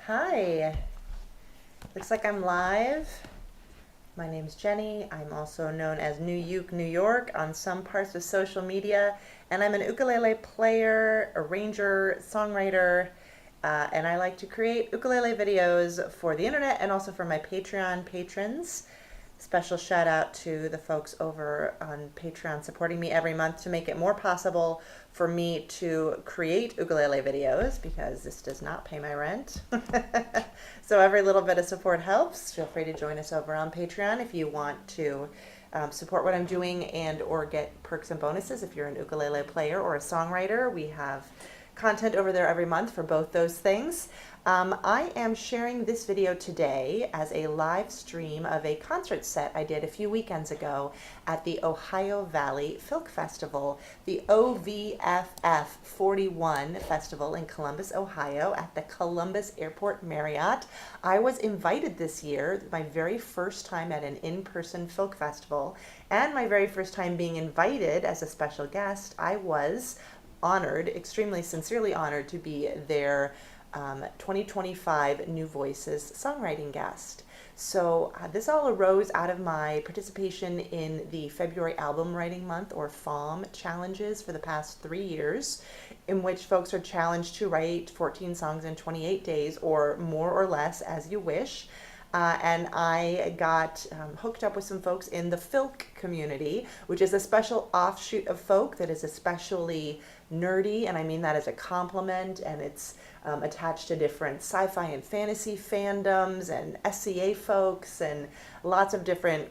Hi, looks like I'm live. My name's Jenny. I'm also known as New Uke, New York on some parts of social media, and I'm an ukulele player, arranger, songwriter, and I like to create ukulele videos for the internet and also for my Patreon patrons. Special shout out to the folks over on Patreon supporting me every month to make it more possible for me to create ukulele videos because this does not pay my rent. So every little bit of support helps. Feel free to join us over on Patreon if you want to support what I'm doing and or get perks and bonuses if you're an ukulele player or a songwriter. We have content over there every month for both those things. I am sharing this video today as a live stream of a concert set I did a few weekends ago at the Ohio Valley Filk Festival, the OVFF 41 Festival in Columbus, Ohio at the Columbus Airport Marriott. I was invited this year, my very first time at an in-person folk festival, and my very first time being invited as a special guest. I was honored, extremely sincerely honored to be their 2025 New Voices songwriting guest. So this all arose out of my participation in the February Album Writing Month or FALM challenges for the past 3 years, in which folks are challenged to write 14 songs in 28 days or more or less as you wish. And I got hooked up with some folks in the Filk community, which is a special offshoot of folk that is especially nerdy, and I mean that as a compliment, and it's attached to different sci-fi and fantasy fandoms and SCA folks and lots of different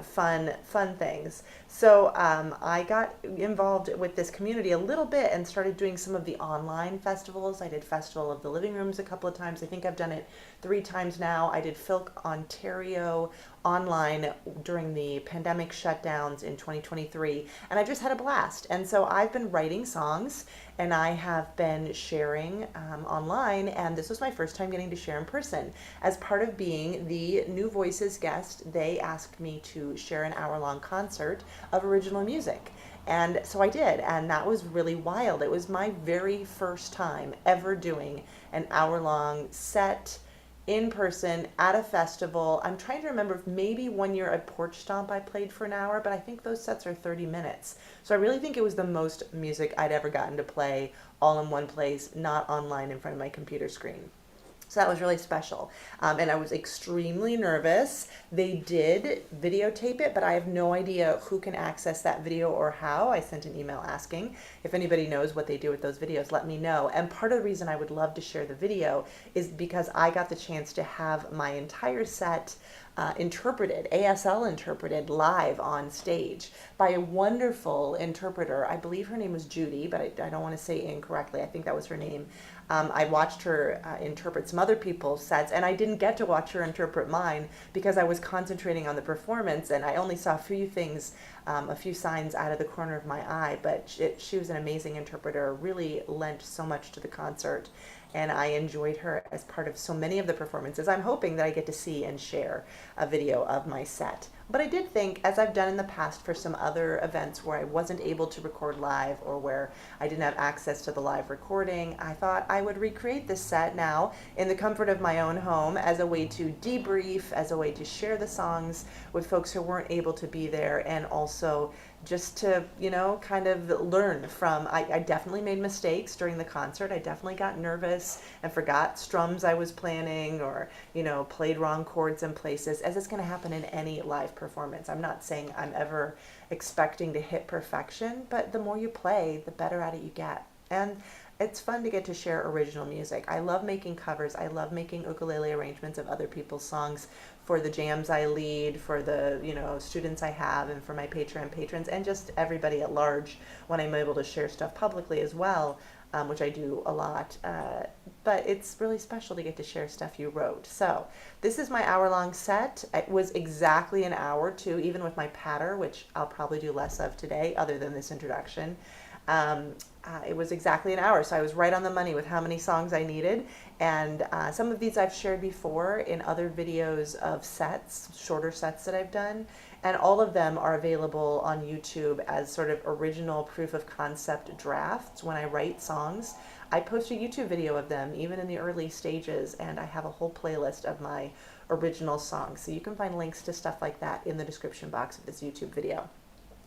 fun things. So I got involved with this community a little bit and started doing some of the online festivals. I did Festival of the Living Rooms a couple of times. I think I've done it 3 times now. I did Filk Ontario online during the pandemic shutdowns in 2023, and I just had a blast. And so I've been writing songs and I have been sharing online, and this was my first time getting to share in person. As part of being the New Voices guest, they asked me to share an hour-long concert of original music. And so I did, and that was really wild. It was my very first time ever doing an hour-long set in person at a festival. I'm trying to remember if maybe one year at Porch Stomp I played for an hour, but I think those sets are 30 minutes. So I really think it was the most music I'd ever gotten to play all in one place, not online in front of my computer screen. So that was really special. And I was extremely nervous. They did videotape it, but I have no idea who can access that video or how. I sent an email asking. If anybody knows what they do with those videos, let me know. And part of the reason I would love to share the video is because I got the chance to have my entire set interpreted, ASL interpreted live on stage by a wonderful interpreter. I believe her name was Judy, but I don't want to say incorrectly. I think that was her name. I watched her interpret some other people's sets, and I didn't get to watch her interpret mine because I was concentrating on the performance, and I only saw a few things, a few signs out of the corner of my eye, but she was an amazing interpreter, really lent so much to the concert, and I enjoyed her as part of so many of the performances. I'm hoping that I get to see and share a video of my set. But I did think, as I've done in the past for some other events where I wasn't able to record live or where I didn't have access to the live recording, I thought I would recreate this set now in the comfort of my own home as a way to debrief, as a way to share the songs with folks who weren't able to be there, and also just to, kind of learn from, I definitely made mistakes during the concert. I definitely got nervous and forgot strums I was planning or, played wrong chords in places, as it's going to happen in any live performance. I'm not saying I'm ever expecting to hit perfection, but the more you play, the better at it you get. And it's fun to get to share original music. I love making covers. I love making ukulele arrangements of other people's songs for the jams I lead, for the students I have, and for my Patreon patrons, and just everybody at large when I'm able to share stuff publicly as well, which I do a lot. But it's really special to get to share stuff you wrote. So this is my hour-long set. It was exactly an hour too, even with my patter, which I'll probably do less of today other than this introduction. It was exactly an hour, so I was right on the money with how many songs I needed. And some of these I've shared before in other videos of sets, shorter sets that I've done. And all of them are available on YouTube as sort of original proof of concept drafts when I write songs. I post a YouTube video of them, even in the early stages, and I have a whole playlist of my original songs. So you can find links to stuff like that in the description box of this YouTube video.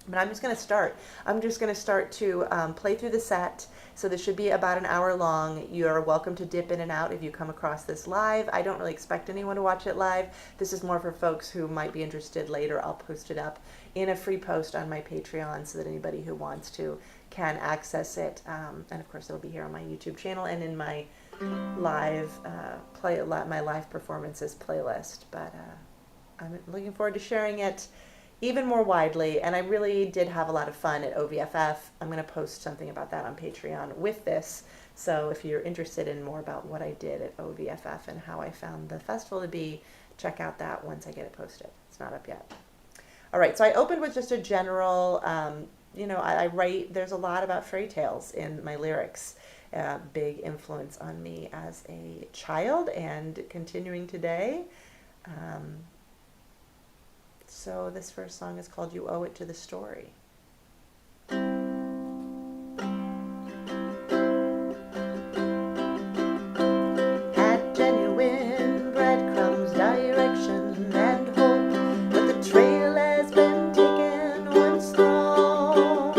But I'm just going to start. I'm just going to start to play through the set. So this should be about an hour long. You are welcome to dip in and out if you come across this live. I don't really expect anyone to watch it live. This is more for folks who might be interested later. I'll post it up in a free post on my Patreon so that anybody who wants to can access it. And of course, it'll be here on my YouTube channel and in my live my live performances playlist. But I'm looking forward to sharing it even more widely, and I really did have a lot of fun at OVFF. I'm going to post something about that on Patreon with this, so if you're interested in more about what I did at OVFF and how I found the festival to be, check out that once I get it posted. It's not up yet. All right, so I opened with just a general, I write, there's a lot about fairy tales in my lyrics. Big influence on me as a child and continuing today. So this first song is called You Owe It to the Story. Had genuine breadcrumbs, direction and hope, but the trail has been taken once thrown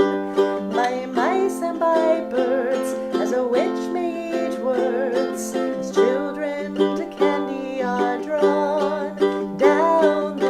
by mice and by birds, as a witch may eat words, as children to candy are drawn down the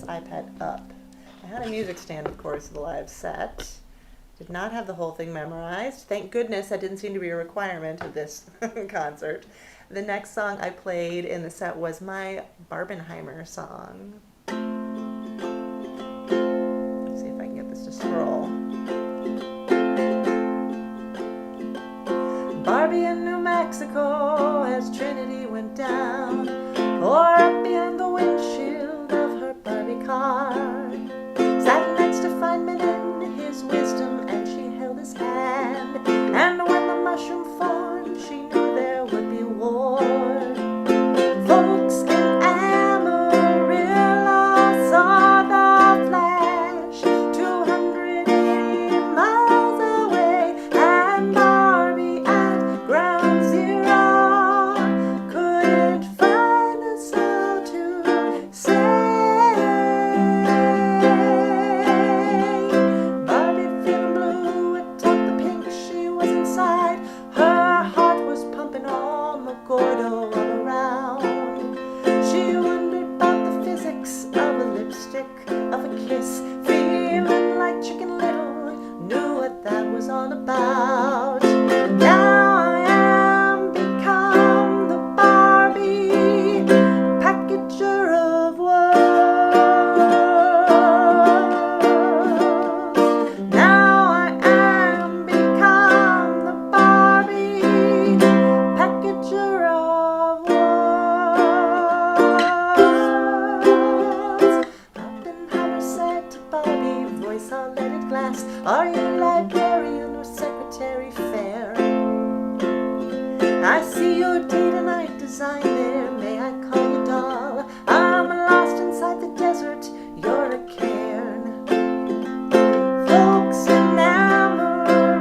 iPad up. I had a music stand, of course, the live set. Did not have the whole thing memorized. Thank goodness that didn't seem to be a requirement of this concert. The next song I played in the set was my Barbenheimer song. Let's see if I can get this to scroll. Barbie in New Mexico as Trinity went down, or up behind the windshield of her Barbie car. Sat next to Feynman in his wisdom, and she held his hand. And when the mushroom formed, she knew there would be war. Folks in Amarillo saw the flash 280 miles away, and Barbie at ground zero couldn't find a soul to say. Gordo all around. She wondered about the physics of a lipstick, of a kiss, feeling like Chicken Little, knew what that was all about. Now I am become the Barbie, packager of words. Now I am become the Barbie, packager of words. Oppenheimer said to Barbie, voice all leaded glass, are you librarian or secretary fair? I see your day-to-night design there, may I call you doll? I'm lost inside the desert, you're a cairn. Folks in Amarillo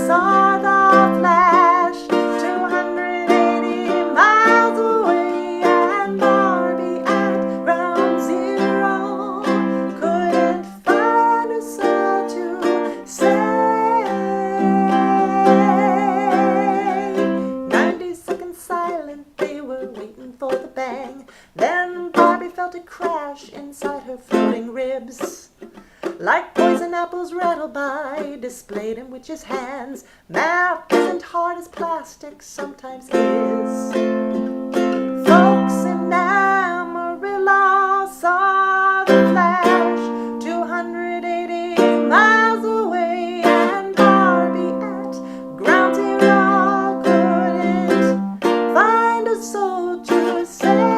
saw the flash 280 miles away, and Barbie at ground zero couldn't find a soul to say. 90 seconds silent, they were waiting for the bang. Then Barbie felt a crash inside her floating ribs. Like poison apples rattled by, displayed in witches' hands. Math isn't hard as plastic sometimes is. Folks in Amarillo saw the flash 280 miles away, and Barbie at ground zero couldn't find a soul to say.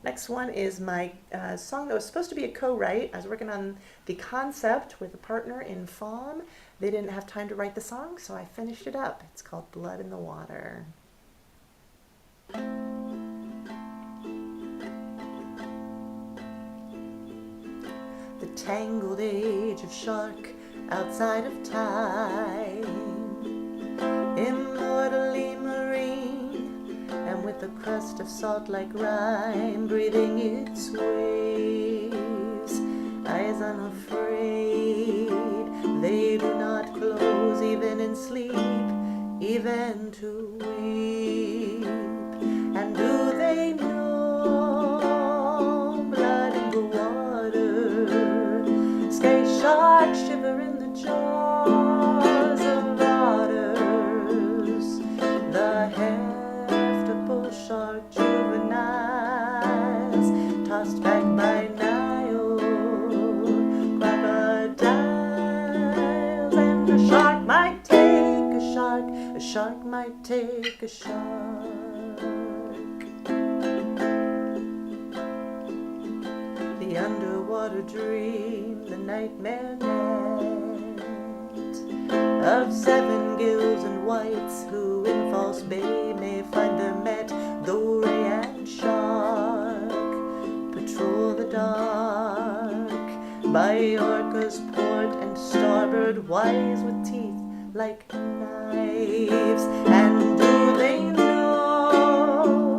Next one is my song that was supposed to be a co-write. I was working on the concept with a partner in FOM. They didn't have time to write the song, so I finished it up. It's called Blood in the Water. The tangled age of shark outside of time, immortally marine, and with a crust of salt like rime, breathing its waves, eyes unafraid, they do not close even in sleep, even to weep. And do they know blood in the water, sky sharks shiver in the jaws of otters, the heft of bull shark juveniles, tossed back by Nile crocodiles. And a shark might take a shark, a shark might take a shark. The underwater dream, the nightmare net of seven gills and whites who in false bay may find their met, though ray and shark patrol the dark by orcas wise with teeth like knives. And do they know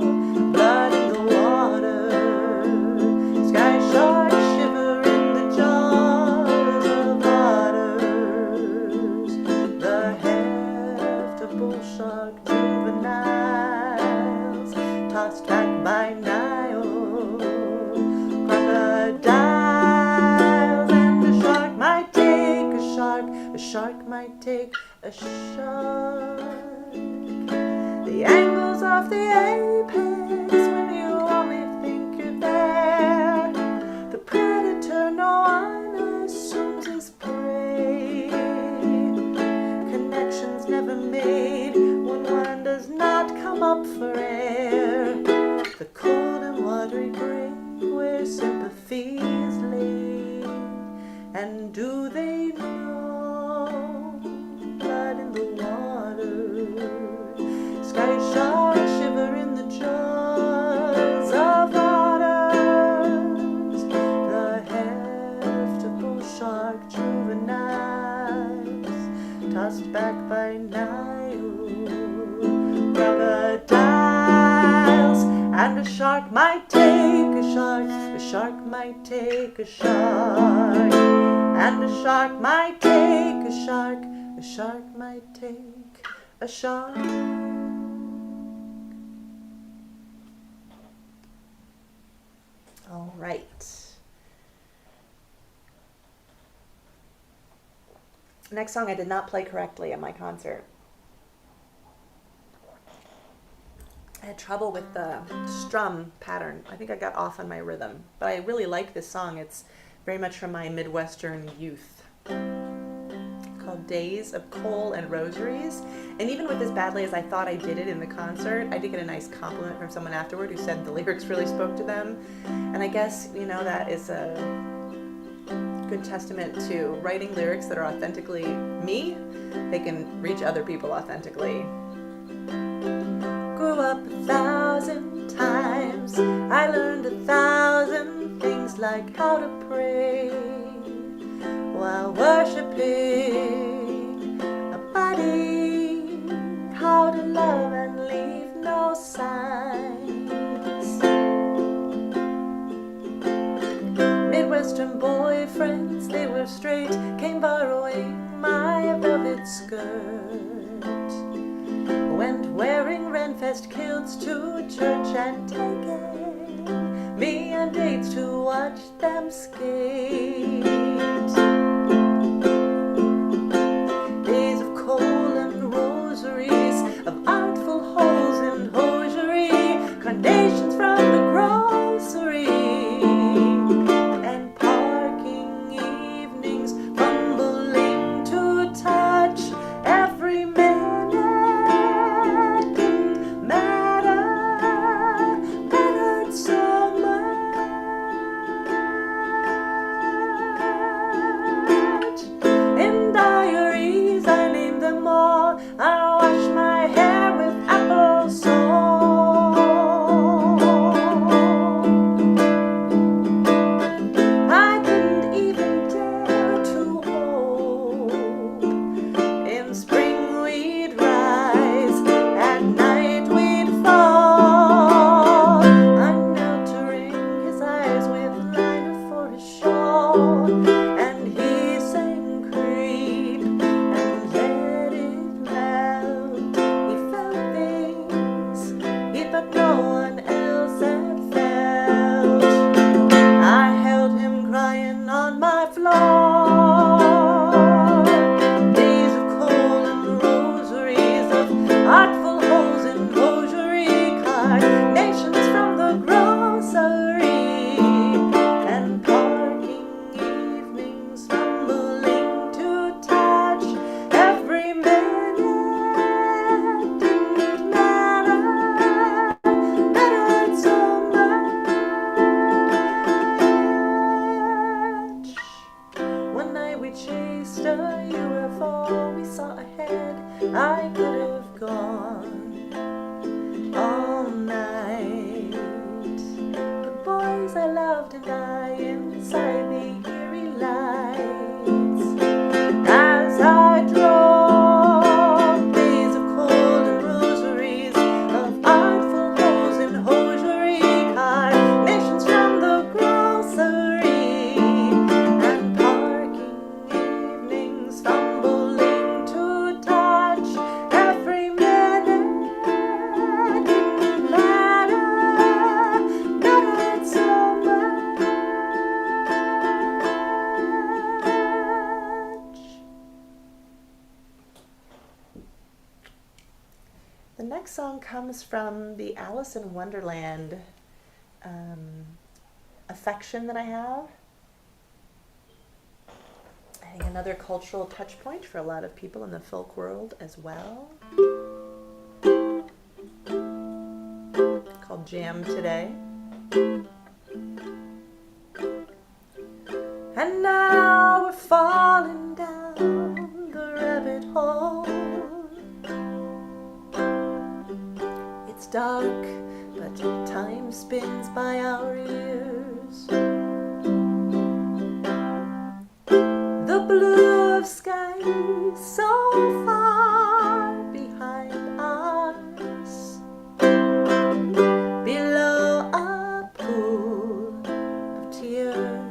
blood in the water? Sky sharks shiver in the jaws of otters. The heft of bull shark juveniles tossed back by Nile. Crocodiles, and a shark might take a shark. A shark might take a shark. The angles of the apex when you only think you're there. The predator no one assumes is prey. Connections never made when one does not come up for air. The cold and watery grave where sympathy is laid. And do they know blood in the water? Sky sharks shiver in the jaws of otters. The heft of bull shark juveniles tossed back by Nile. Crocodiles, and a shark might take a shark. A shark might take a shark. And a shark might take a shark. A shark might take a shark. All right. Next song I did not play correctly at my concert. I had trouble with the strum pattern. I think I got off on my rhythm. But I really like this song. It's very much from my Midwestern youth. Called Days of Kohl and Rosaries. And even with as badly as I thought I did it in the concert, I did get a nice compliment from someone afterward who said the lyrics really spoke to them. And I guess, you know, that is a good testament to writing lyrics that are authentically me. They can reach other people authentically. Grew up 1,000 times. I learned 1,000 things like how to pray while worshiping a body, how to love and leave no signs. Midwestern boyfriends, they were straight, came borrowing my velvet skirt. Went wearing Renfest kilts to church and taking me on dates to watch them skate. Days of Kohl and Rosaries, of artful holes in hosiery, carnations from the grocery, and parking evenings fumbling to touch every minute didn't matter, mattered so much. next song comes from the Alice in Wonderland affection that I have. I think another cultural touch point for a lot of people in the folk world as well. Called Jam Today. And now we're falling down the rabbit hole. It's dark, but time spins by our ears. The blue of sky so far behind us. Below a pool of tears.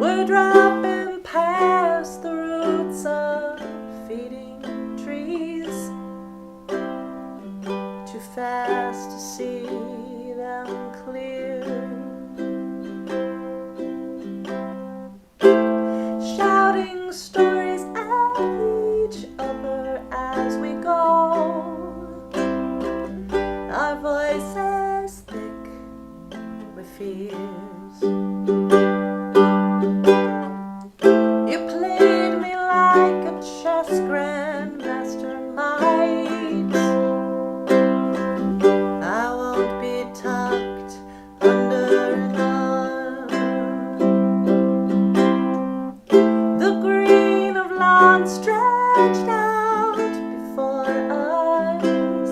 We're dropping past the roots of feeding trees, too fast to see them clear. Shouting stories at each other as we go, our voices thick with fears. You played me like a chess grandmaster might. I won't be tucked under an arm. The green of lawn stretched out before us.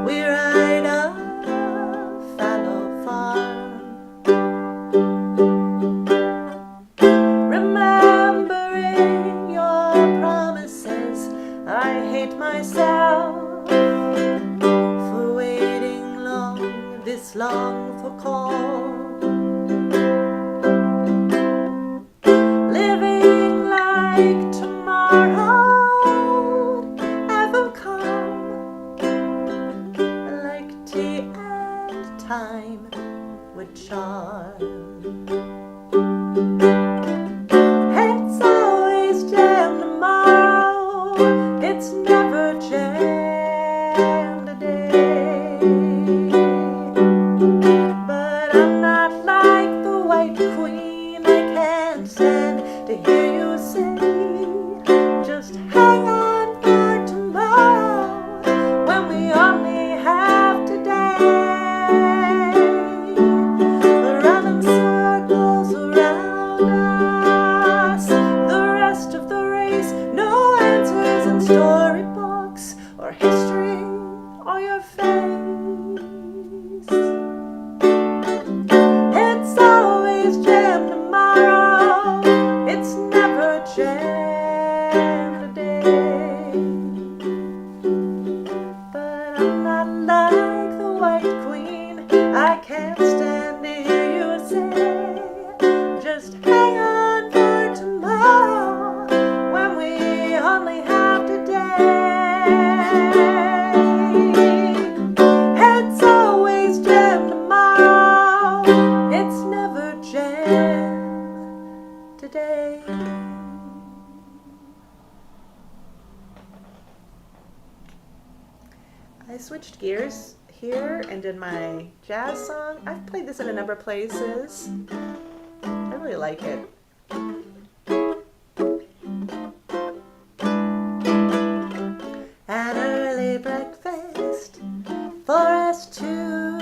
We ride a fallow farm, remembering your promises. I hate myself for waiting this long for Kohl. Living like tomorrow ever come, like tea and time would charm. It's always jam tomorrow, it's never jam today. But I'm not like the White Queen, I can't stand to hear you say, just hang on for tomorrow, when we only have today. We're running circles around us, the rest of the race, no answers in storybooks or history or your face. It's always jam tomorrow, it's never jam today. But I'm not like the White Queen, I can't stand to hear you say, just hang on for tomorrow, when we only have today. It's always jam tomorrow, it's never jam today. I switched gears here and did my jazz song. I've played this in a number of places. I really like it. An early breakfast for us two.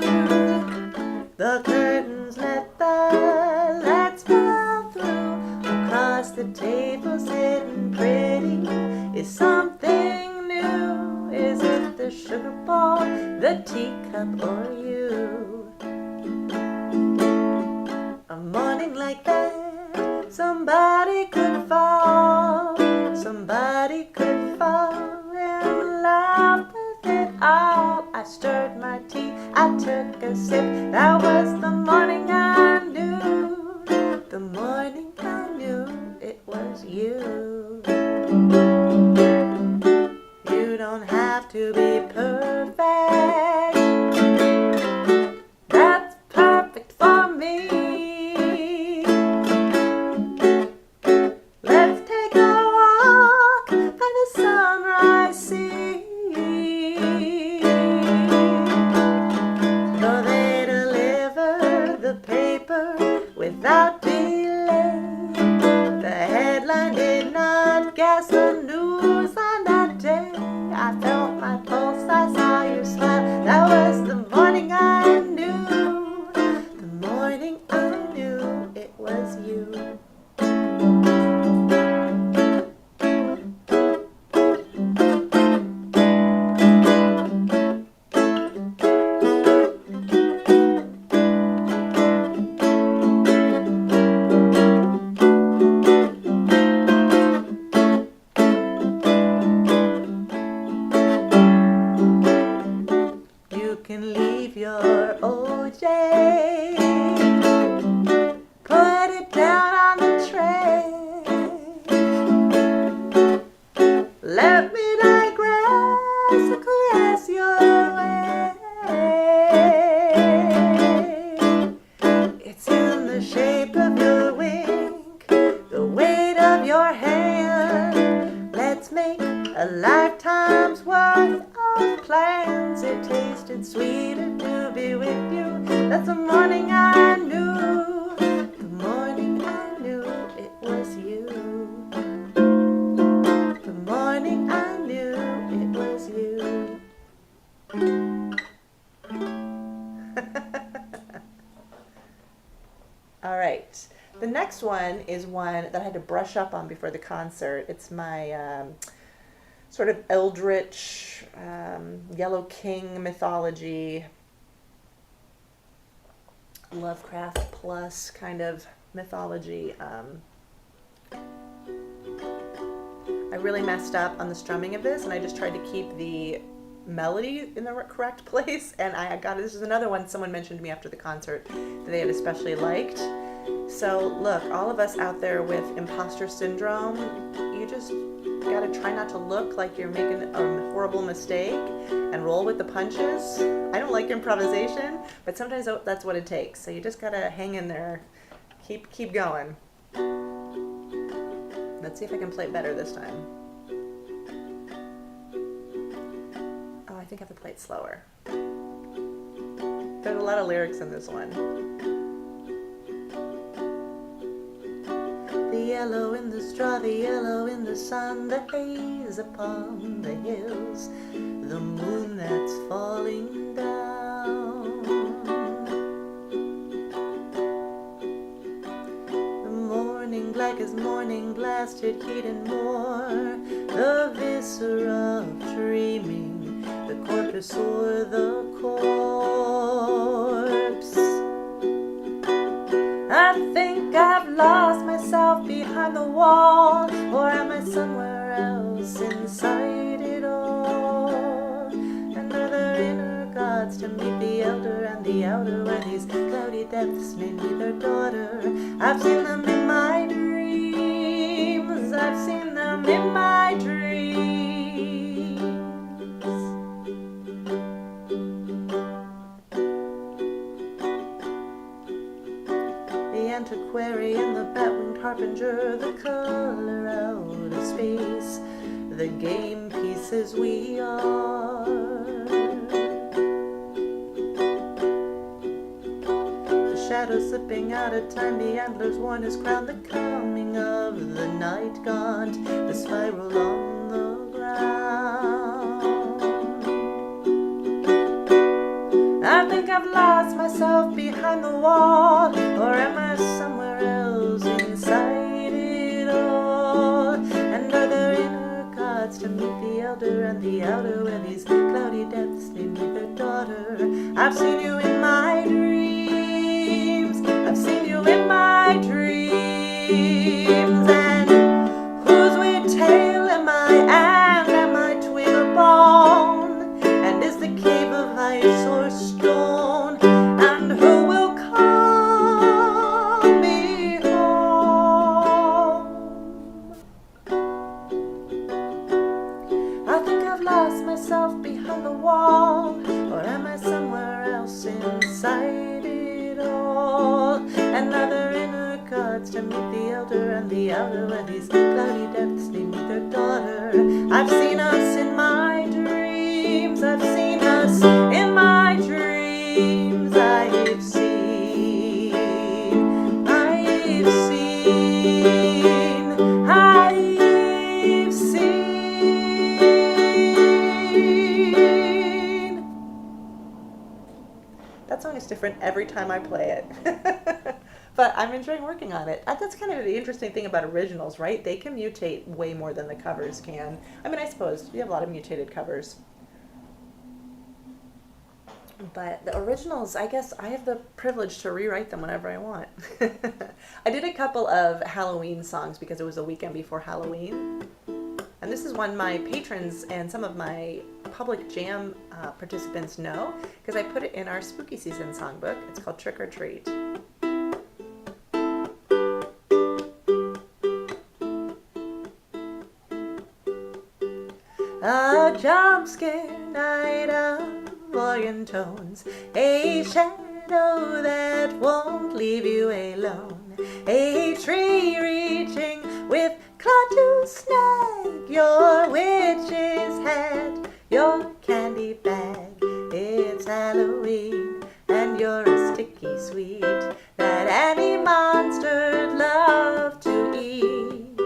The curtains let the lights fall through. Across the table sitting pretty is something new. Is it the sugar bowl, the teacup, or you? A morning like that, somebody could fall, somebody could fall and laugh with it all. I stirred my tea, I took a sip, that was the morning I knew, the morning I knew it was you. You don't have to be perfect, that's perfect for me. Let's take a walk A lifetime's worth of plans. It tasted sweeter to be with you. That's the morning I knew. The morning I knew it was you. The morning I knew it was you. All right. The next one is one that I had to brush up on before the concert. It's my sort of eldritch, Yellow King mythology, Lovecraft plus kind of mythology. I really messed up on the strumming of this, and I just tried to keep the melody in the correct place, and I got it. This is another one someone mentioned to me after the concert that they had especially liked. So look, all of us out there with imposter syndrome, you just gotta try not to look like you're making a horrible mistake and roll with the punches. I don't like improvisation, but sometimes that's what it takes. So you just gotta hang in there, keep going. Let's see if I can play it better this time. Oh, I think I have to play it slower. There's a lot of lyrics in this one. The yellow in the straw, the yellow in the sun, the haze upon the hills, the moon that's falling down. The morning black as morning, blasted heat and more, the viscera of dreaming, the corpus or the corpse. I think I've lost myself behind the wall, or am I somewhere else inside it all? And are there inner gods to meet the elder and the outer, where these cloudy depths may be their daughter? I've seen them in my dreams, I've seen them in my dreams. The antiquarian, the bat-winged harbinger, the color out of space, the game pieces we are. The shadow slipping out of time, the antlers worn his crown, the coming of the night gaunt, the spiral on the ground. I think I've lost myself behind the wall, or am I somewhere else inside it all? And are there inner gods to meet the elder and the outer, where these cloudy depths may meet their daughter? I've seen you in my dreams, I've seen you in my dreams. And whose weird tale am I, and am I twig or bone? And is the cave of ice or stone? And who will call me home? I think I've lost myself behind the wall, or am I somewhere else inside it all? And are there inner gods to meet the elder and the outer, where these cloudy depths they meet their daughter? I've seen us in my dreams, I've seen us in my dreams. I've seen. That song is different every time I play it. But I'm enjoying working on it. That's kind of the interesting thing about originals, right? They can mutate way more than the covers can. I mean, I suppose we have a lot of mutated covers. But the originals, I guess I have the privilege to rewrite them whenever I want. I did a couple of Halloween songs because it was a weekend before Halloween. And this is one my patrons and some of my public jam participants know, because I put it in our spooky season songbook. It's called Trick or Treat. A jump scare night of organ tones, a shadow that won't leave you alone, a tree reaching with claw to snag your witch's hat, your candy bag. It's Halloween, and you're a sticky sweet that any monster'd love to eat.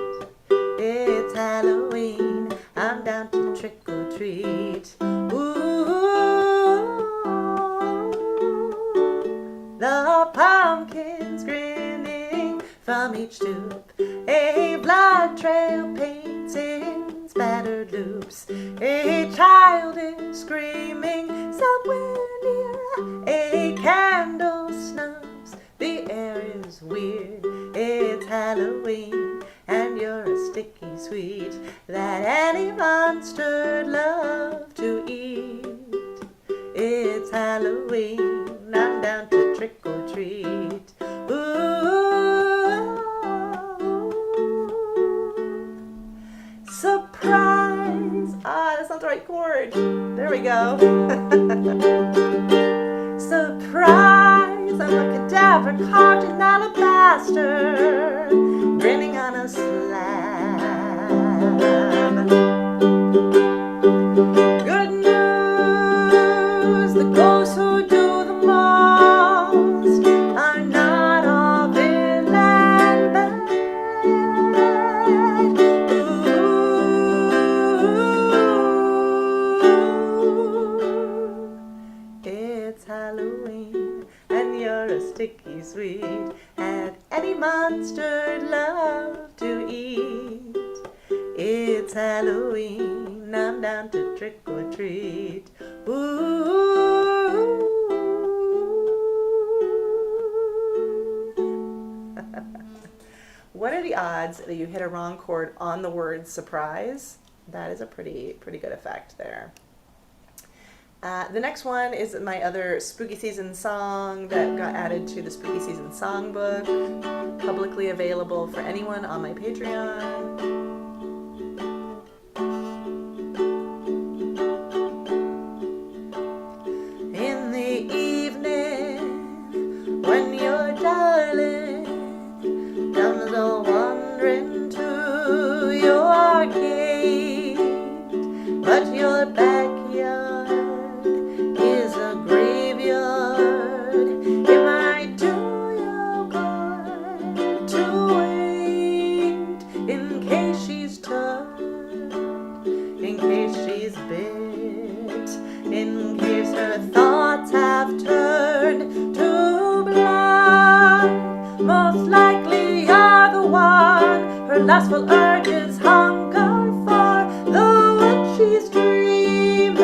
It's Halloween, I'm down to trick or treat. Ooh, the pumpkin's grinning from each tube. A blood trail paints in spattered loops. A child is screaming somewhere near. A candle snubs, the air is weird. It's Halloween, and you're a sticky sweet that any monster'd love to eat. It's Halloween, I'm down to trick or treat. Ooh, surprise! Ah, that's not the right chord. There we go. Surprise! I'm a cadaver carved in alabaster, grinning on a slab. Good news, the ghosts who do the most are not all villain bad. Ooh, it's Halloween, and you're a sticky sweet and any monster'd love to eat. It's Halloween, I'm down to trick or treat. Ooh. What are the odds that you hit a wrong chord on the word surprise? That is a pretty good effect there. The next one is my other spooky season song that got added to the spooky season songbook, publicly available for anyone on my Patreon. In the evening, when your darling comes a wandering to your gate, but your backyard is a graveyard, it might do your good to wait in case she's turned, in case she's bit, in case her thoughts have turned to blood. Most likely you're the one her lustful urges hunger for, the one she's dreaming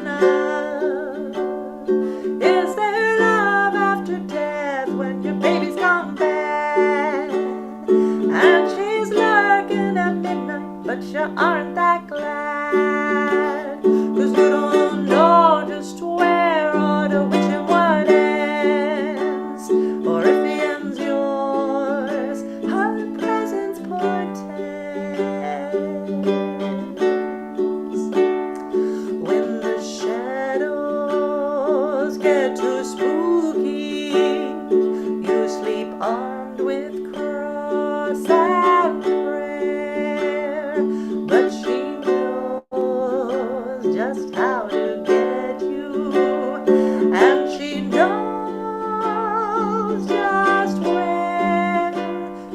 of. Is there love after death when your baby's gone bad? And she's lurking at midnight, but you aren't that glad, 'cause you don't know just where or to which and what ends, or if the end's yours, her presence portends. When the shadows get too spooky, you sleep armed with cross and prayer, but she knows just how to get you, and she knows just where.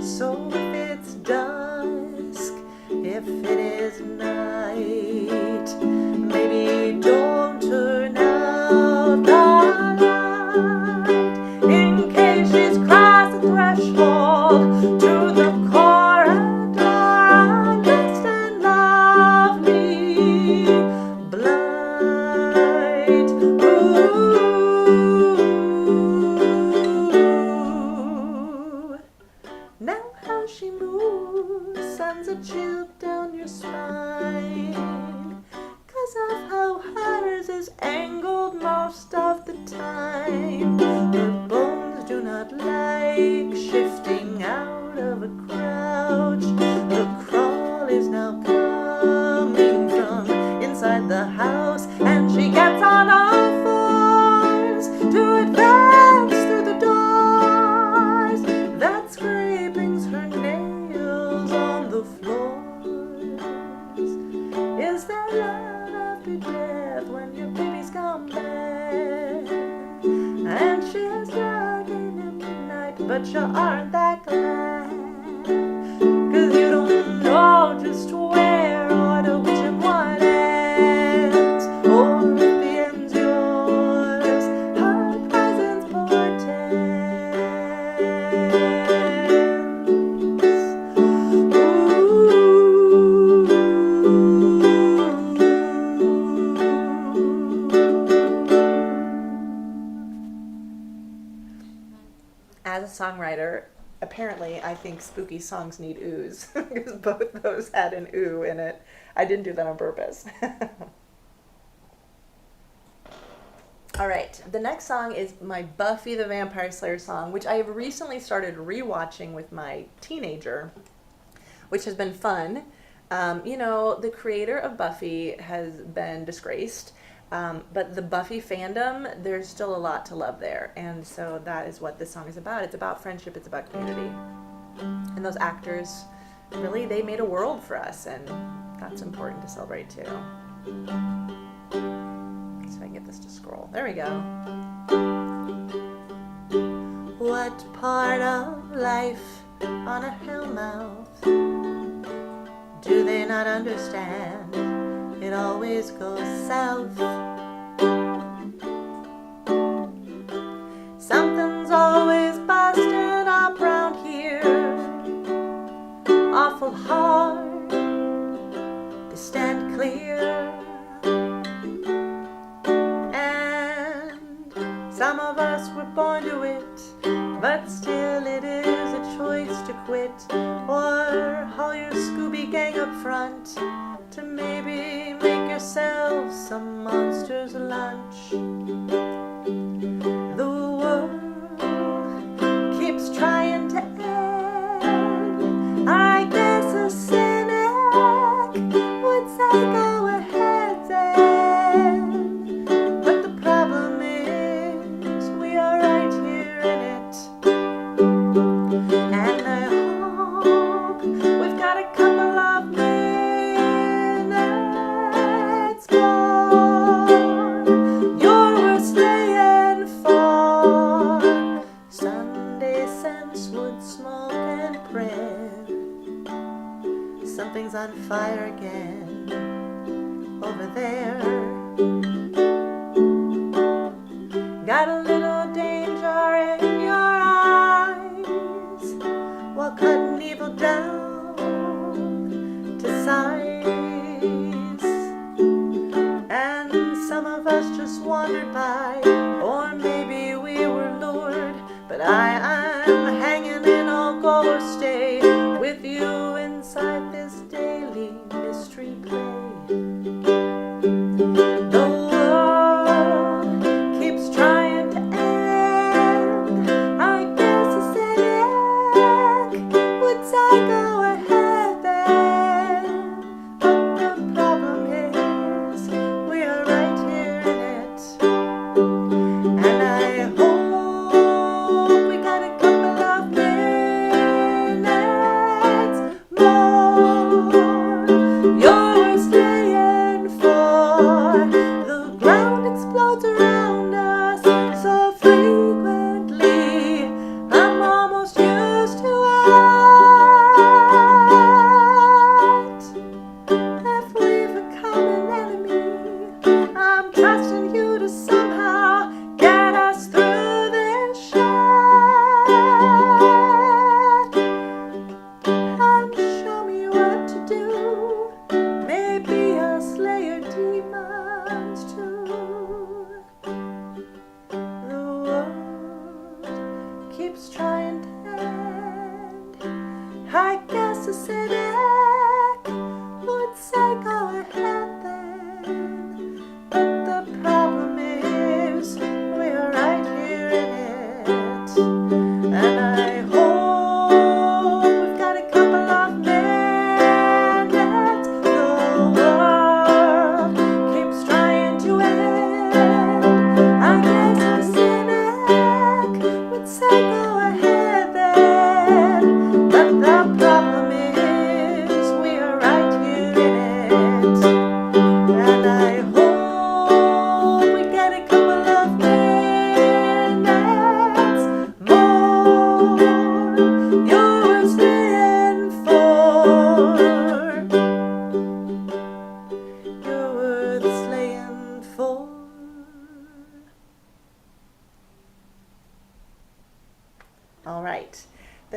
So if it's dusk, if it is night, maybe don't turn out the light, in case she's crossed the threshold to the corridor, unless and lovely, blind. Ooh. Now how she moves sends a chill down your spine, 'cause of how hers is angled most of the time. Her bones do not like shifting out of a crouch. The crawl is now coming from inside the house, and she gets on all fours to advance through the doors that scrapings her nails on the floor. love to death when your baby's gone bad. And she's dragging in the night, but you aren't that glad. 'Cause you don't know just where or to which and what ends, or if the end's yours, her presence portends. As a songwriter, apparently I think spooky songs need oohs, because both those had an ooh in it. I didn't do that on purpose. All right, the next song is my Buffy the Vampire Slayer song, which I have recently started rewatching with my teenager, which has been fun. You know, the creator of Buffy has been disgraced, but the Buffy fandom, there's still a lot to love there, and so that is what this song is about. It's about friendship, it's about community, and those actors, really, they made a world for us, and that's important to celebrate too. See if I can get this to scroll. There we go. What part of life on a hellmouth do they not understand? It always goes south. Something's always busted up round here, awful hard to stand clear. And some of us were born to it, but still it is a choice to quit, or haul your Scooby gang up front to maybe make yourself some monster's lunch. The world keeps trying to end. I guess a cynic would say go ahead then. But the problem is we are right here in it. And I hope we've got a couple of minutes more. You're worth staying for. Sunday scents, wood smoke and prayer. Something's on fire again over there. Got a little danger in your eyes while cutting evil down to size. And some of us just wandered by, or maybe we were lured. But I'm hanging in, I'll go or stay with you inside this daily mystery play. The world keeps trying to end. I guess a cynic would say go ahead then. But the problem is we are right here in it. And I hope we got a couple of minutes more. You're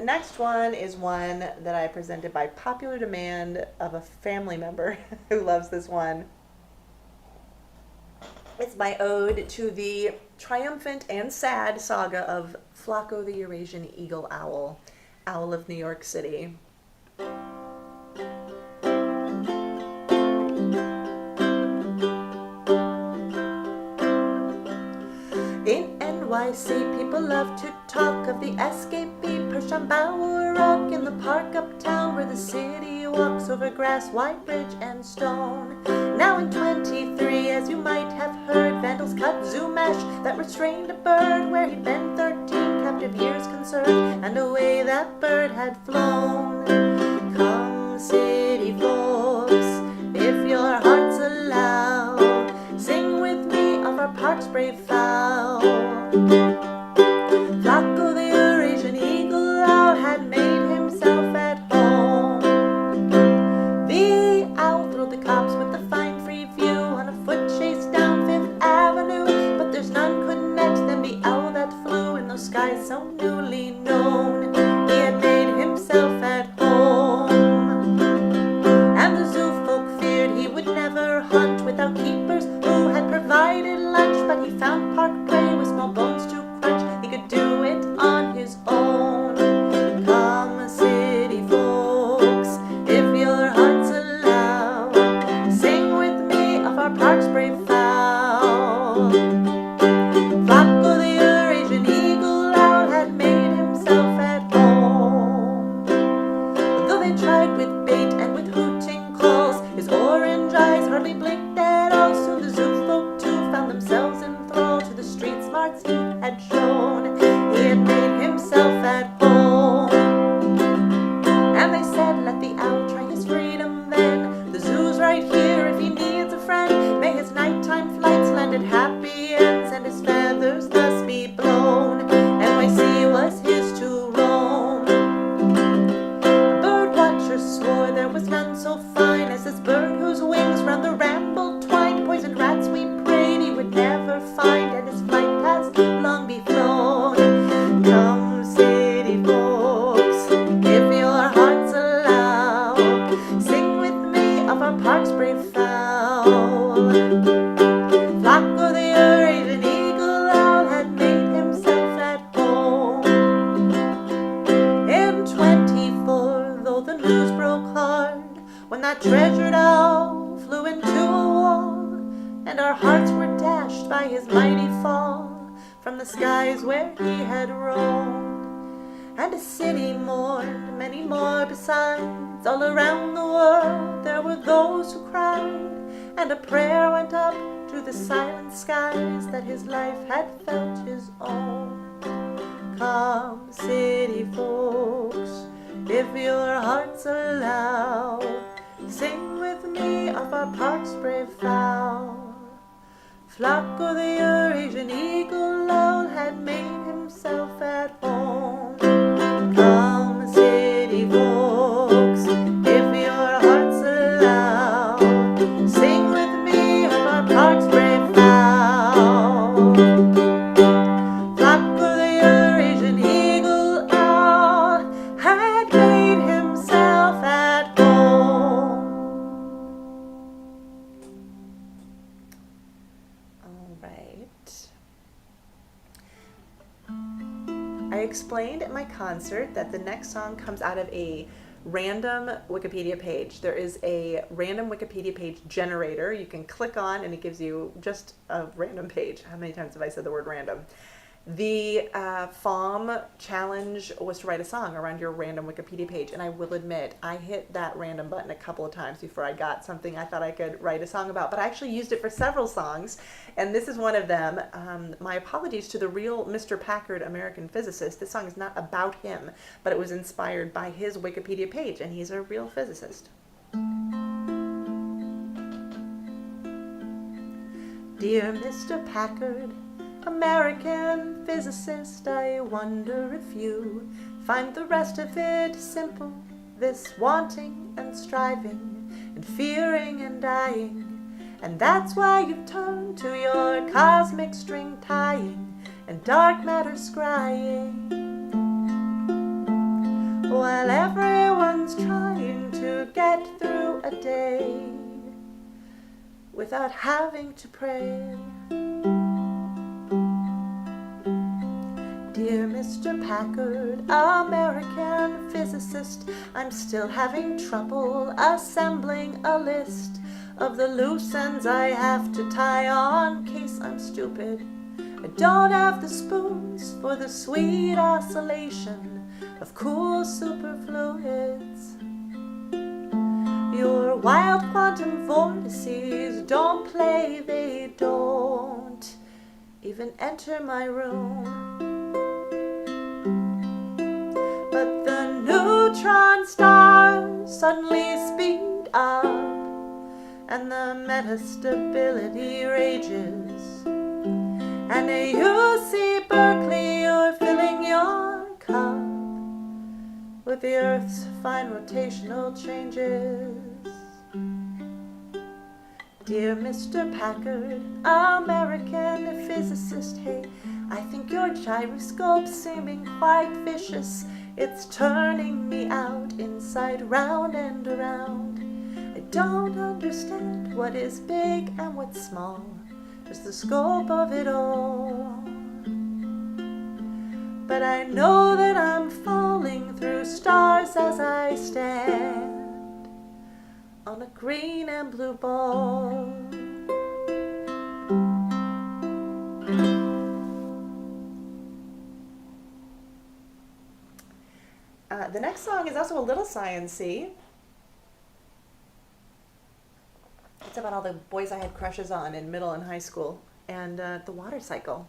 next one is one that I presented by popular demand of a family member who loves this one. It's my ode to the triumphant and sad saga of Flaco the Eurasian eagle owl, owl of New York City. In NYC, people love to talk of the escapee perched on Bower Rock in the park uptown where the city walks over grass, white bridge, and stone. Now in 23, as you might have heard, vandals cut Zumash that restrained a bird where he'd been 13 captive years conserved, and away that bird had flown. Come, city folks, if your hearts allow, sing with me of our park's brave fowl. Flaco the Eurasian eagle owl had made himself at home. The owl thrilled the cops with the fine free view on a foot chase down Fifth Avenue, but there's none could net than the owl that flew in those skies so newly known. He had made himself at home, and the zoo folk feared he would never hunt without keepers who had provided lunch, but he found park prey with small bones to crunch. He could do it on his own. Come, city folks, if your hearts allow, sing with me of our park's brave fowl. Flaco the Eurasian eagle owl had made himself at home. Though they tried with bait and with hooting calls, his orange eyes hardly blinked at all. Soon the zoo folk too found themselves enthralled to the street smarts he had shown. He had made himself at home, and they said, let the owl try his freedom then. The zoo's right here if he needs a friend. May his nighttime flights land at happy ends, and his feathers thus be blown. NYC was his to roam. Bird watchers swore there was none so fine as this bird whose wings round the ramble twined. Poisoned rats we prayed he would never find, and his flight paths long be flown. Come, city folks, if your hearts allow, sing with me of our park's brave fowl. Flaco the Eurasian eagle owl had made himself at home. In 24, though the news broke hard, when that treasured owl flew into a wall, and our hearts were dashed by his mighty fall from the skies where he had roamed. And a city mourned, many more besides. All around the world there were those who cried, and a prayer went up to the silent skies that his life had felt his own. Come, city folks, if your hearts allow, sing with me of our park's brave fowl. Flaco the Eurasian eagle owl had made himself at home. Come, city folks, if your hearts allow, sing with me of our park's brave fowl. Flaco the Eurasian eagle owl had made himself at home. All right. I explained at my concert that the next song comes out of a random Wikipedia page. There is a random Wikipedia page generator you can click on, and it gives you just a random page. How many times have I said the word random? The FOM challenge was to write a song around your random Wikipedia page, and I will admit I hit that random button a couple of times before I got something I thought I could write a song about, but I actually used it for several songs, and this is one of them. My apologies to the real Mr. Packard, American physicist. This song is not about him, but it was inspired by his Wikipedia page, and he's a real physicist. Dear Mr. Packard, American physicist, I wonder if you find the rest of it simple, this wanting and striving and fearing and dying, and that's why you've turned to your cosmic string tying and dark matter scrying. while everyone's trying to get through a day without having to pray. Dear Mr. Packard, American physicist, I'm still having trouble assembling a list of the loose ends I have to tie on, case I'm stupid. I don't have the spoons for the sweet oscillation of cool superfluids. Your wild quantum vortices don't play, they don't even enter my room. But the neutron stars suddenly speed up, and the metastability rages. And at UC Berkeley, you're filling your cup with the Earth's fine rotational changes. Dear Mr. Packard, American physicist, hey, I think your gyroscope's seeming quite vicious. It's turning me out inside round and around. I don't understand what is big and what's small, just the scope of it all. But I know that I'm falling through stars as I stand on a green and blue ball. The next song is also a little science-y. It's about all the boys I had crushes on in middle and high school, and the water cycle.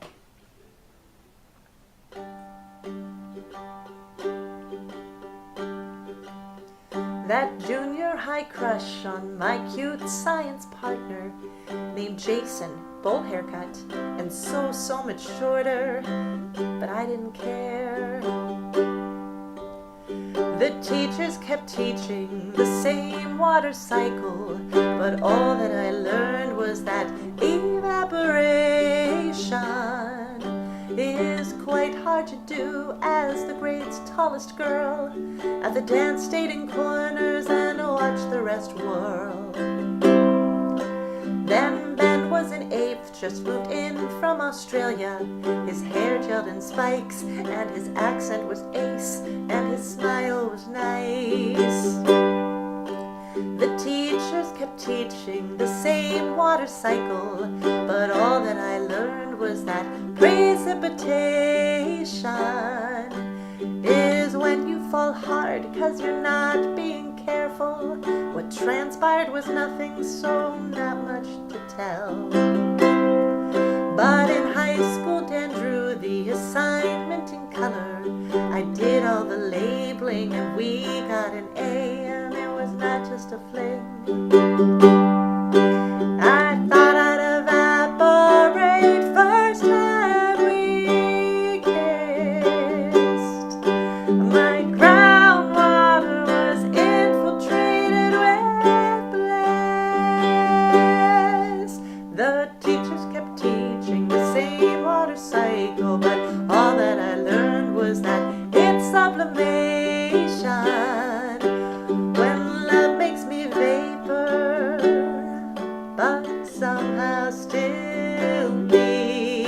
That junior high crush on my cute science partner named Jason, bowl haircut, and so much shorter, but I didn't care. The teachers kept teaching the same water cycle, but all that I learned was that evaporation is quite hard to do as the grade's tallest girl at the dance dating corners and watch the rest whirl. Then Ben was in 8th, just moved in from Australia. His hair gelled in spikes and his accent was ace and his smile was nice. The teachers kept teaching the same water cycle, but all that I learned was that precipitation is when you fall hard cause you're not being careful. What transpired was nothing, so not much to tell. But in high school Dan drew the assignment in color. I did all the labeling and we got an A, and it was not just a fling. I thought I'd evaporate first time we kissed. My groundwater was infiltrated with bliss. The teachers kept teaching the same water cycle, but all that I learned was that it's sublimation when love makes me vapor, but somehow still me.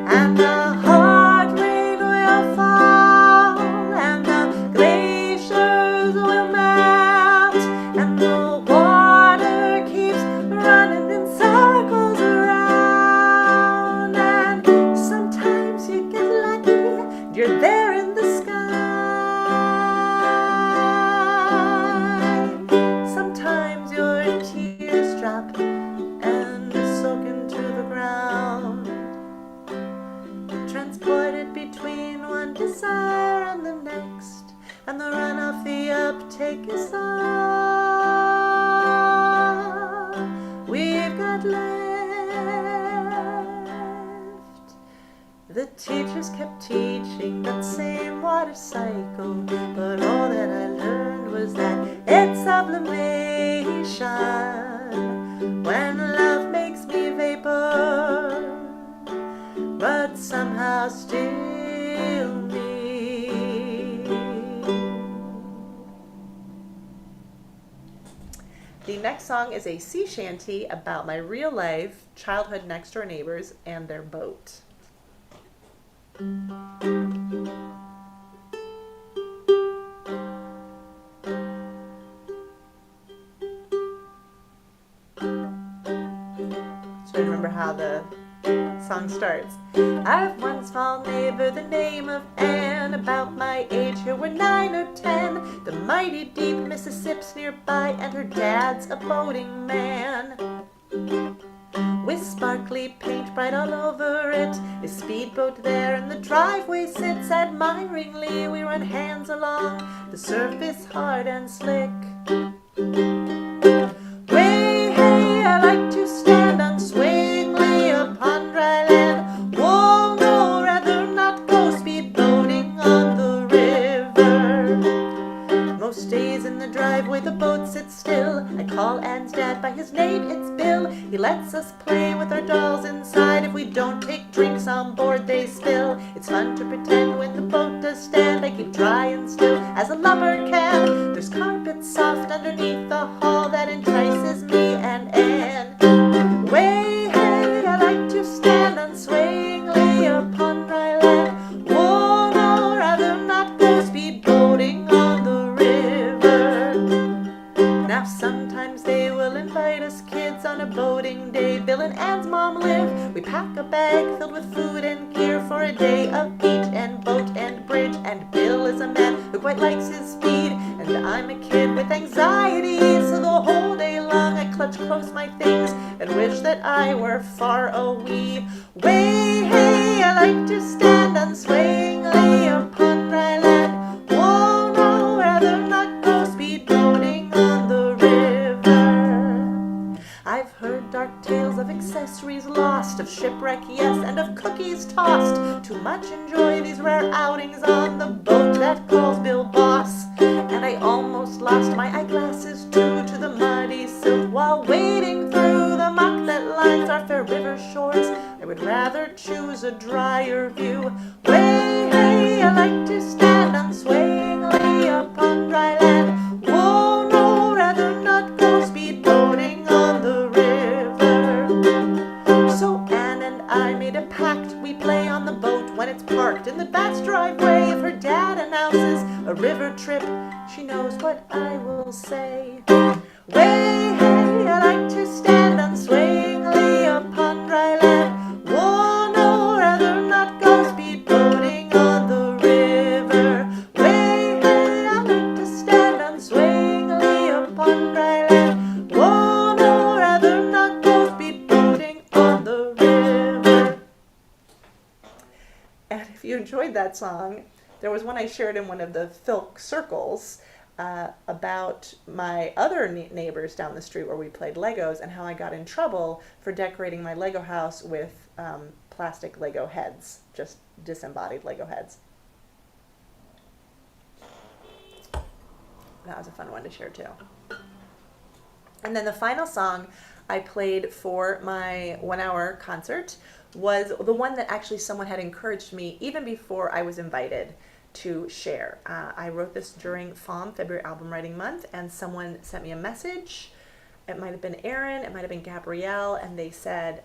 And the hard rain will fall, and the glaciers will melt, and the water keeps running in circles around. And sometimes you get lucky, you're there in the sky. Sometimes your tears drop and soak into the ground, transported between one desire and the next, and the run off the uptake is all we've got left. The teachers kept teaching that same water cycle, but all that I learned was that it's sublimation when love makes me vapor, but somehow still me. The next song is a sea shanty about my real life childhood next door neighbors and their boat. So remember how the song starts. I've one small neighbor, the name of Anne, about my age, here we're 9 or 10. The mighty deep Mississippi's nearby, and her dad's a boating man. With sparkly paint bright all over it, a speedboat there in the driveway sits. Admiringly we run hands along the surface hard and slick. Way hey, I like to stand unswingly upon dry land. Whoa, no, rather not go speedboating on the river. Most days in the driveway the boat sits still. I call Anne's dad by his name, it's Bill. He lets us play with our dolls inside. If we don't take drinks on board they spill. It's fun to pretend when the boat does stand. I keep dry and still as a lubber can. There's carpet soft underneath the hall that entices me and Anne. Way hey, I like to stand unswayingly upon dry land. Whoa, no, rather not go speedboating on the river. Now sometimes they will invite us kids on a boating day. Bill and Anne's mom live. We pack a bag filled with food and gear for a day of beach and boat and bridge. And Bill is a man who quite likes his speed, and I'm a kid with anxiety. So the whole day long I clutch close my things and wish that I were far away. Way hey, I like to stand unswayingly upon dry land. Whoa, no, rather not go speedboating on the river. I've heard dark tales of accessories lost, of shipwreck, yes, and of cookies tossed. Too much enjoy these rare outings on the boat that calls Bill boss. And I almost lost my eyeglasses too to the muddy silt while wading through the muck that lines our fair river shores. I would rather choose a drier view. Way hey, I like to stand unswayingly upon dry land. Whoa, no, rather not go speedboating on the river. So Anne and I made a pact, we play on the boat when it's parked in the back's driveway. If her dad announces a river trip, she knows what I will say. Way hey, I like to stand unswayingly upon dry land. Whoa, no, rather not go speedboating on the river. Way hey, I like to stand unswayingly upon dry land. Whoa, no, rather not go speedboating on the river. And if you enjoyed that song, there was one I shared in one of the Filk circles about my other neighbors down the street where we played Legos and how I got in trouble for decorating my Lego house with plastic Lego heads, just disembodied Lego heads. That was a fun one to share too. And then the final song I played for my 1-hour concert was the one that actually someone had encouraged me even before I was invited to share. I wrote this during FALM, February Album Writing Month, and someone sent me a message. It might have been Erin, it might have been Gabrielle, and they said,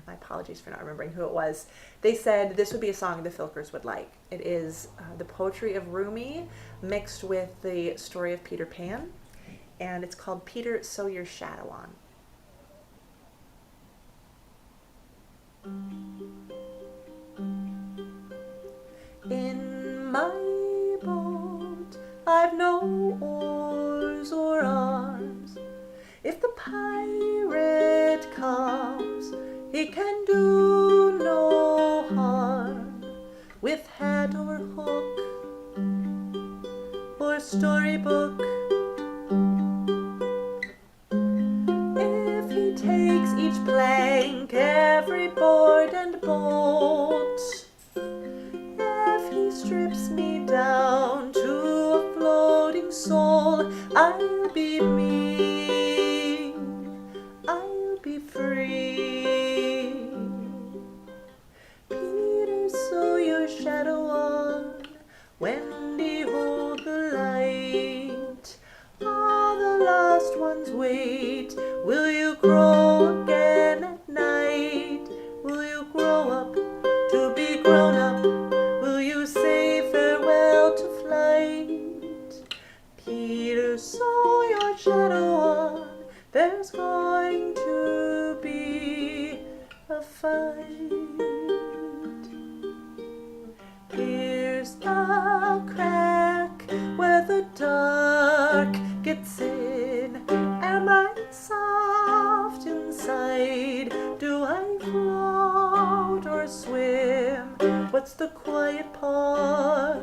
my apologies for not remembering who it was, they said this would be a song the Filkers would like. It is the poetry of Rumi mixed with the story of Peter Pan, and it's called Peter, Sew Your Shadow On. In my boat I've no oars or arms. If the pirate comes, he can do no harm. With hat or hook or storybook, if he takes each plank, every board and bolt, if he strips me down to a floating soul, I'll be me, I'll be free. ones wait? Will you grow again at night? Will you grow up to be grown up? Will you say farewell to flight? Peter saw your shadow on. There's going to be a fight. Here's the crack where the dark gets in. Am I soft inside? Do I float or swim? What's the quiet part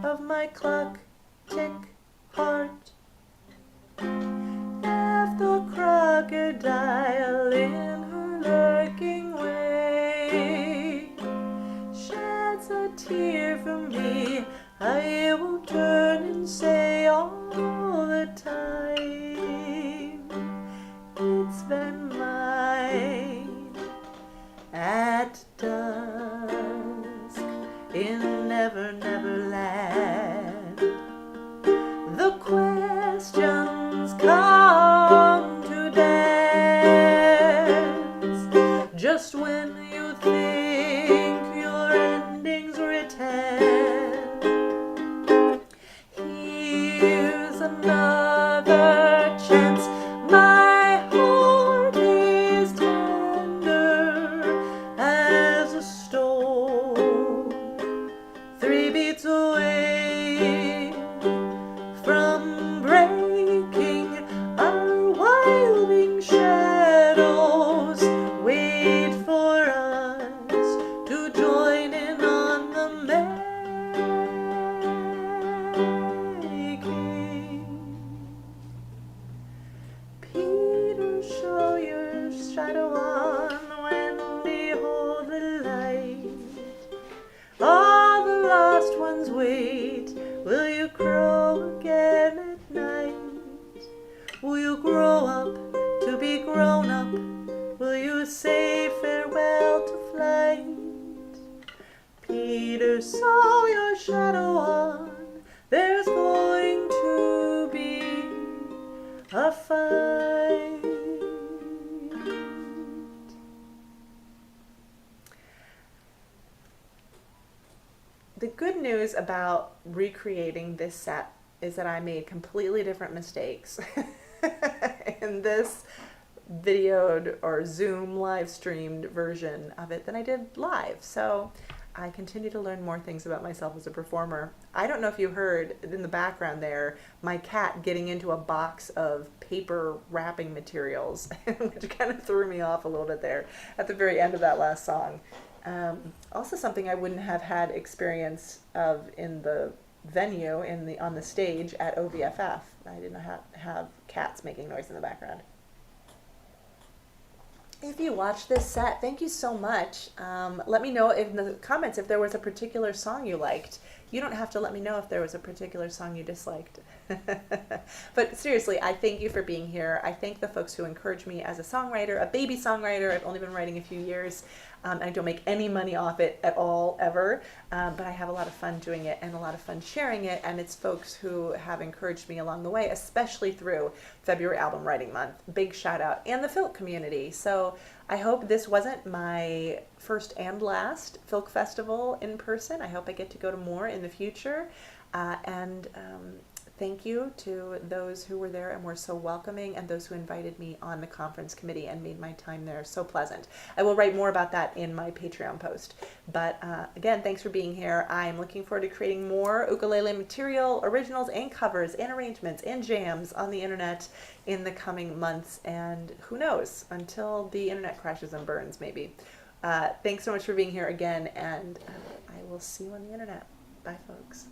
of my clock tick heart? If the crocodile in her lurking way sheds a tear for me, I will turn and say all the time, it's been mine. At dusk in Never Never Land, the questions come to dance. Just when you think your ending's written, here's another chance. My heart is tender as a stone, 3 beats away from breaking. Our wilding shadows wait for us to join in on the making. Peter, show your shadow on when behold the light. All the lost ones wait. Will you grow again at night? Will you grow up to be grown up? Will you say farewell to flight? Peter saw your shadow on. There's going to be a fight. The good news about recreating this set is that I made completely different mistakes in this videoed or Zoom live streamed version of it than I did live. So I continue to learn more things about myself as a performer. I don't know if you heard in the background there, my cat getting into a box of paper wrapping materials, which kind of threw me off a little bit there at the very end of that last song. Also something I wouldn't have had experience of in the venue on the stage at OVFF. I didn't have cats making noise in the background. If you watched this set, thank you so much. Let me know in the comments if there was a particular song you liked. You don't have to let me know if there was a particular song you disliked. But seriously, I thank you for being here. I thank the folks who encourage me as a songwriter, a baby songwriter. I've only been writing a few years. I don't make any money off it at all, ever, but I have a lot of fun doing it and a lot of fun sharing it, and it's folks who have encouraged me along the way, especially through February Album Writing Month. Big shout out, and the Filk community. So I hope this wasn't my first and last Filk Festival in person. I hope I get to go to more in the future, and thank you to those who were there and were so welcoming, and those who invited me on the conference committee and made my time there so pleasant. I will write more about that in my Patreon post. But again, thanks for being here. I'm looking forward to creating more ukulele material, originals and covers and arrangements and jams on the internet in the coming months, and who knows, until the internet crashes and burns, maybe. Thanks so much for being here again, and I will see you on the internet. Bye, folks.